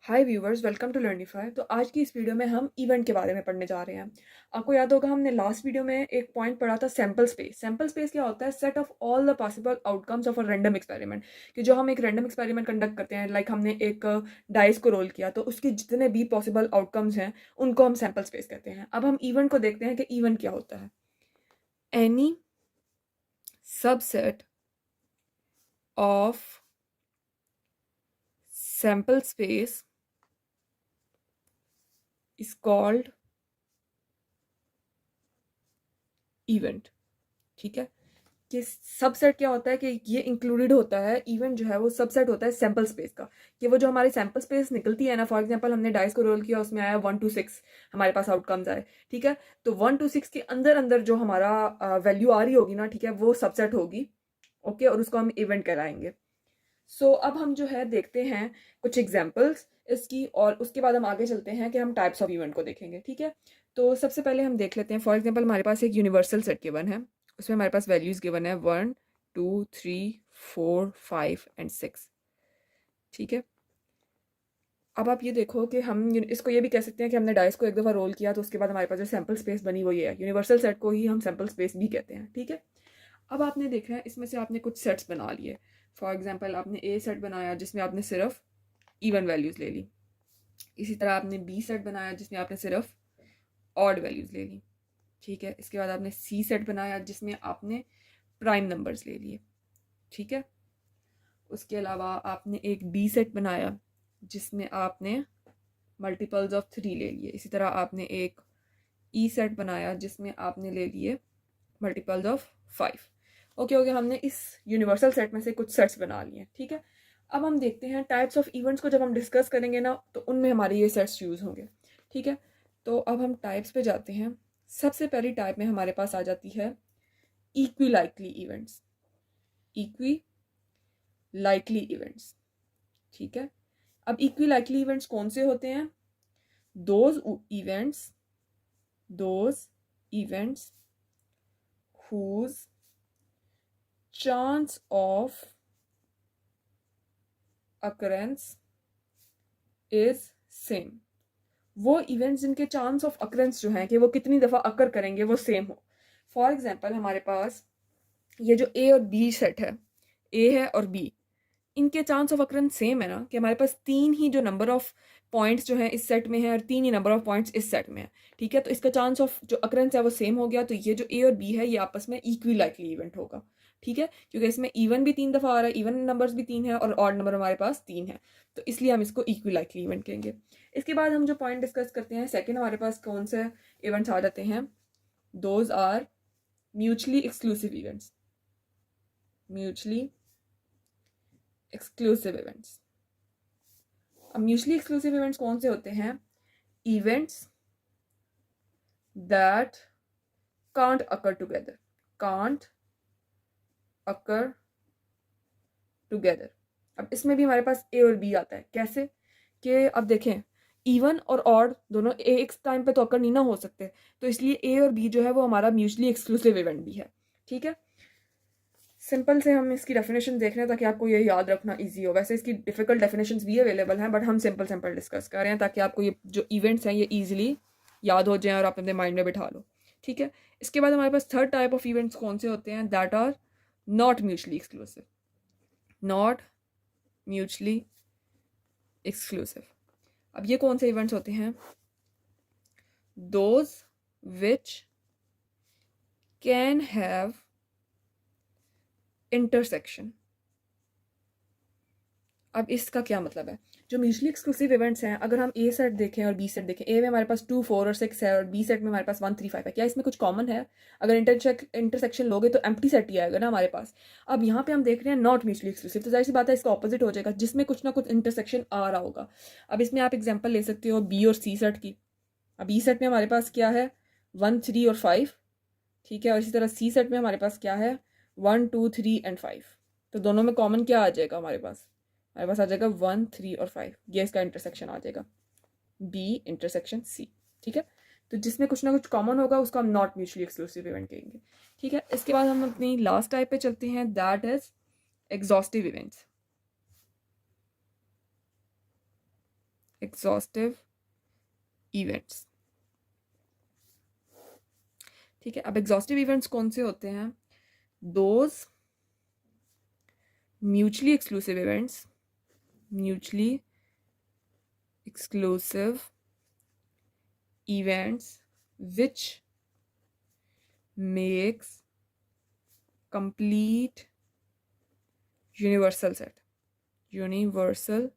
Hi viewers, welcome to Learnify. तो आज की इस वीडियो में हम इवेंट के बारे में पढ़ने जा रहे हैं। आपको याद होगा हमने लास्ट वीडियो में एक पॉइंट पढ़ा था सैम्पल स्पेस। सैम्पल स्पेस क्या होता है? Set of all the possible outcomes of a random experiment. कि जो हम एक रैंडम एक्सपेरिमेंट कंडक्ट करते हैं, लाइक हमने एक डाइस को रोल किया तो उसके जितने भी पॉसिबल आउटकम्स हैं उनको हम सैम्पल स्पेस कहते हैं। अब हम इवेंट को देखते हैं कि इवेंट क्या होता है। Any subset of sample space is called event. ठीक है, कि सबसेट क्या होता है कि ये इंक्लूडेड होता है, इवेंट जो है वो सबसेट होता है सैम्पल स्पेस का। कि वो जो हमारी सैम्पल स्पेस निकलती है ना, फॉर एग्जांपल हमने डाइस को रोल किया, उसमें आया 1 to 6, हमारे पास आउटकम्स आए। ठीक है, तो 1 to 6 के अंदर अंदर जो हमारा वैल्यू आ रही होगी ना, ठीक है, वो सबसेट होगी। ओके, और उसको हम इवेंट कराएंगे। अब हम जो है देखते हैं कुछ एग्जाम्पल्स इसकी, और उसके बाद हम आगे चलते हैं कि हम टाइप्स ऑफ इवेंट को देखेंगे। ठीक है, तो सबसे पहले हम देख लेते हैं। फॉर एग्जांपल हमारे पास एक यूनिवर्सल सेट गिवन है, उसमें हमारे पास वैल्यूज गिवन है 1 2 3 4 5 एंड 6। ठीक है, अब आप ये देखो कि हम इसको ये भी कह सकते हैं कि हमने डाइस को एक दफ़ा रोल किया तो उसके बाद हमारे पास जो सैम्पल स्पेस बनी वो ये है। यूनिवर्सल सेट को ही हम सैम्पल स्पेस भी कहते हैं। ठीक है, अब आपने देखा है इसमें से आपने कुछ सेट्स बना लिए। फॉर एग्जाम्पल आपने ए सेट बनाया जिसमें आपने सिर्फ इवन वैल्यूज़ ले ली। इसी तरह आपने बी सेट बनाया जिसमें आपने सिर्फ ऑड वैल्यूज़ ले ली। ठीक है, इसके बाद आपने सी सेट बनाया जिसमें आपने प्राइम नंबर्स ले लिए। ठीक है, उसके अलावा आपने एक डी सेट बनाया जिसमें आपने मल्टीपल्स ऑफ 3 ले लिए। इसी तरह आपने एक ई सेट बनाया जिसमें आपने ले लिए मल्टीपल्स ऑफ 5। ओके ओके, हमने इस यूनिवर्सल सेट में से कुछ सेट्स बना लिए। ठीक है, अब हम देखते हैं टाइप्स ऑफ इवेंट्स को। जब हम डिस्कस करेंगे ना तो उनमें हमारे ये सेट्स यूज़ होंगे। ठीक है, तो अब हम टाइप्स पे जाते हैं। सबसे पहली टाइप में हमारे पास आ जाती है equi likely events. Equi likely events. ठीक है, अब इक्वी लाइकली इवेंट्स कौन से होते हैं? Those events those events whose chance of occurrence is same। वो इवेंट्स जिनके चांस ऑफ अकरेंस जो हैं कि वो कितनी दफ़ा अकर करेंगे वो सेम हो। फॉर एग्जांपल हमारे पास ये जो ए और बी सेट है, ए है और बी, इनके चांस ऑफ अकरेंस सेम है ना, कि हमारे पास तीन ही जो नंबर ऑफ पॉइंट्स जो हैं इस सेट में है और तीन ही नंबर ऑफ पॉइंट्स इस सेट में है। ठीक है, तो इसका चांस ऑफ जो अकरेंस है वो सेम हो गया, तो ये जो ए और बी है ये आपस में इक्वी लाइकली इवेंट होगा। ठीक है, क्योंकि इसमें इवन भी 3 दफ़ा आ रहा है, इवन नंबर्स भी 3 है और ऑड नंबर हमारे पास 3 है, तो इसलिए हम इसको इक्वी लाइकली इवेंट कहेंगे। इसके बाद हम जो पॉइंट डिस्कस करते हैं, सेकेंड हमारे पास कौन से इवेंट्स आ जाते हैं? Those are mutually exclusive events. Mutually exclusive events. अब म्यूचुअली एक्सक्लूसिव इवेंट्स कौन से होते हैं? Events that can't occur together. Can't occur together. अब इसमें भी हमारे पास ए और बी आता है। कैसे? कि अब देखें, इवन और ऑड दोनों एक टाइम पे तो अकर नहीं ना हो सकते, तो इसलिए ए और बी जो है वो हमारा म्यूचुअली एक्सक्लूसिव इवेंट भी है। ठीक है, सिंपल से हम इसकी डेफिनेशन देख रहे हैं ताकि आपको ये याद रखना इजी हो। वैसे इसकी डिफिकल्ट डेफिनेशंस भी अवेलेबल हैं, बट हम सिंपल सिंपल डिस्कस कर रहे हैं ताकि आपको ये जो इवेंट्स हैं ये इजीली याद हो जाएं और आप अपने माइंड में बिठा लो। ठीक है, इसके बाद हमारे पास थर्ड टाइप ऑफ इवेंट्स कौन से होते हैं? That are not mutually exclusive. Not mutually exclusive. अब ये कौन से इवेंट्स होते हैं? Those which can have intersection. अब इसका क्या मतलब है? जो म्यूचुअली एक्सक्लूसिव इवेंट्स हैं, अगर हम ए सेट देखें और बी सेट देखें, ए में हमारे पास 2 4 और 6 है और बी सेट में हमारे पास 1 3 5 है, क्या इसमें कुछ कॉमन है? अगर इंटरसेक्शन लोगे तो एम्प्टी सेट ही आएगा ना हमारे पास। अब यहाँ पे हम देख रहे हैं नॉट म्यूचुअली एक्सक्लूसिव, तो जाहिर सी बात है इसका ऑपोजिट हो जाएगा, जिसमें कुछ ना कुछ इंटरसेक्शन आ रहा होगा। अब इसमें आप एग्जाम्पल ले सकते हो बी और सी सेट की। अब बी सेट में हमारे पास क्या है? 1 3 और 5। ठीक है, और इसी तरह सी सेट में हमारे पास क्या है? 1 2 3 एंड 5। तो दोनों में कॉमन क्या आ जाएगा हमारे पास? हमारे पास आ जाएगा 1 3 और 5, ये इसका इंटरसेक्शन आ जाएगा, बी इंटरसेक्शन सी। ठीक है, तो जिसमें कुछ ना कुछ कॉमन होगा उसको हम नॉट म्यूचुअली एक्सक्लूसिव इवेंट कहेंगे। ठीक है, इसके बाद हम अपनी लास्ट टाइप पे चलते हैं, that is exhaustive events. Exhaustive events. ठीक है, अब एग्जॉस्टिव इवेंट्स कौन से होते हैं? Those mutually exclusive events, mutually exclusive events which makes complete universal set, universal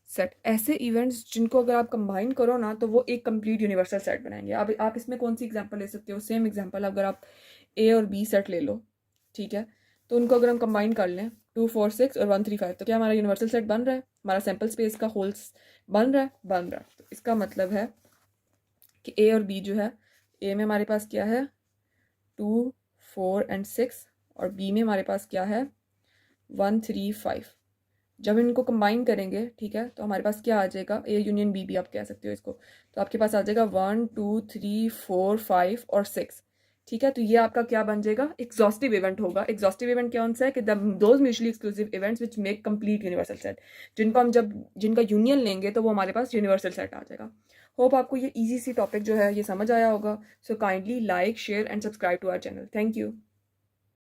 set। ऐसे इवेंट्स जिनको अगर आप कंबाइन करो ना तो वो एक कंप्लीट यूनिवर्सल सेट बनाएंगे। अब आप इसमें कौन सी एग्जांपल ले सकते हो? सेम एग्जांपल अगर आप ए और बी सेट ले लो, ठीक है, तो उनको अगर हम कंबाइन कर लें 2 4 6 और 1 3 5, तो क्या हमारा यूनिवर्सल सेट बन रहा है? हमारा सैम्पल स्पेस का होल्स बन रहा है? बन रहा है। तो इसका मतलब है कि ए और बी जो है, ए में हमारे पास क्या है 2 4 एंड 6 और बी में हमारे पास क्या है 1 3 5। जब इनको कंबाइन करेंगे, ठीक है, तो हमारे पास क्या आ जाएगा? ए यूनियन बी भी आप कह सकते हो इसको। तो आपके पास आ जाएगा 1 2 3 4 5 और 6। ठीक है, तो ये आपका क्या बन जाएगा? एग्जॉस्टिव इवेंट होगा। एग्जॉस्टिव इवेंट कौन सा है? कि those mutually exclusive events which make complete universal set, जिनको हम जब जिनका यूनियन लेंगे तो वो हमारे पास यूनिवर्सल सेट आ जाएगा। होप आपको ये इजी सी टॉपिक जो है ये समझ आया होगा। So kindly like share and subscribe to our channel. Thank you.